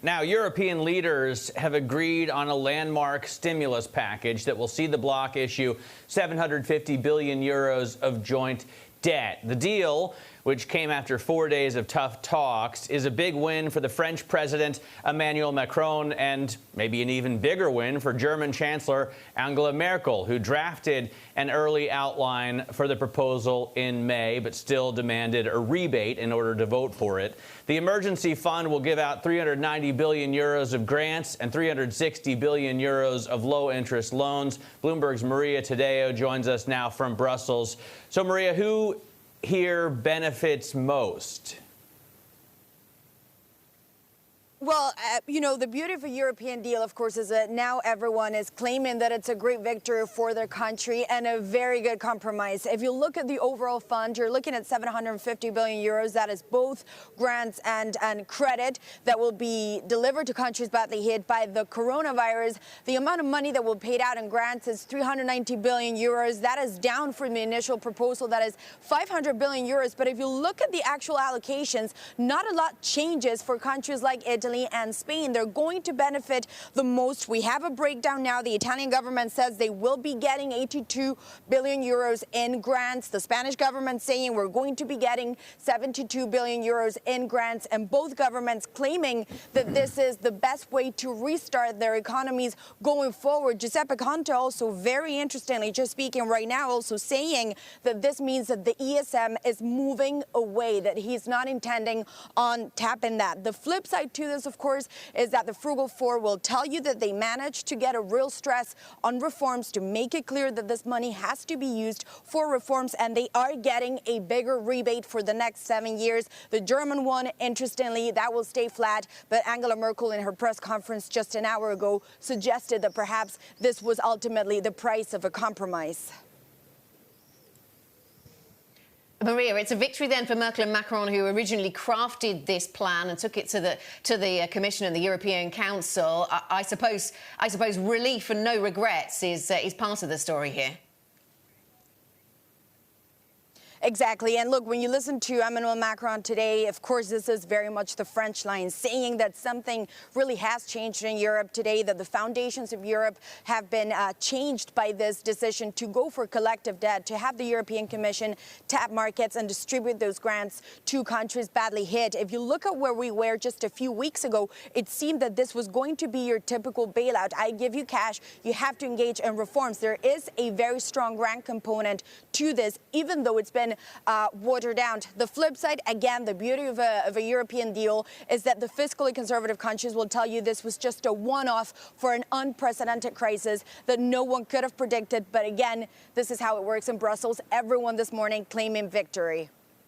Now, European leaders have agreed on a landmark stimulus package that will see the bloc issue 750 billion euros of joint debt. The deal, which came after 4 days of tough talks, is a big win for the French President Emmanuel Macron and maybe an even bigger win for German Chancellor Angela Merkel, who drafted an early outline for the proposal in May, but still demanded a rebate in order to vote for it. The emergency fund will give out 390 billion euros of grants and 360 billion euros of low-interest loans. Bloomberg's Maria Tadeo joins us now from Brussels. So, Maria, who here benefits most? Well, the beauty of a European deal, of course, is that now everyone is claiming that it's a great victory for their country and a very good compromise. If you look at the overall fund, you're looking at 750 billion euros. That is both grants and credit that will be delivered to countries badly hit by the coronavirus. The amount of money that will be paid out in grants is 390 billion euros. That is down from the initial proposal. That is 500 billion euros. But if you look at the actual allocations, not a lot changes for countries like Italy and Spain. They're going to benefit the most. We have a breakdown now. The Italian government says they will be getting 82 billion euros in grants. The Spanish government saying we're going to be getting 72 billion euros in grants, and both governments claiming that this is the best way to restart their economies going forward. Giuseppe Conte also, very interestingly, just speaking right now, also saying that this means that the ESM is moving away, that he's not intending on tapping that. The flip side to this, of course, is that the Frugal Four will tell you that they managed to get a real stress on reforms to make it clear that this money has to be used for reforms, and they are getting a bigger rebate for the next 7 years. The German one, interestingly, that will stay flat, but Angela Merkel in her press conference just an hour ago suggested that perhaps this was ultimately the price of a compromise. Maria, it's a victory then for Merkel and Macron, who originally crafted this plan and took it to the Commission and the European Council. I suppose relief and no regrets is part of the story here. Exactly. And look, when you listen to Emmanuel Macron today, of course, this is very much the French line, saying that something really has changed in Europe today, that the foundations of Europe have been changed by this decision to go for collective debt, to have the European Commission tap markets and distribute those grants to countries badly hit. If you look at where we were just a few weeks ago, it seemed that this was going to be your typical bailout. I give you cash, you have to engage in reforms. There is a very strong grant component to this, even though it's been watered down. The flip side, again, the beauty of a European deal is that the fiscally conservative countries will tell you this was just a one-off for an unprecedented crisis that no one could have predicted. But again, this is how it works in Brussels. Everyone this morning claiming victory.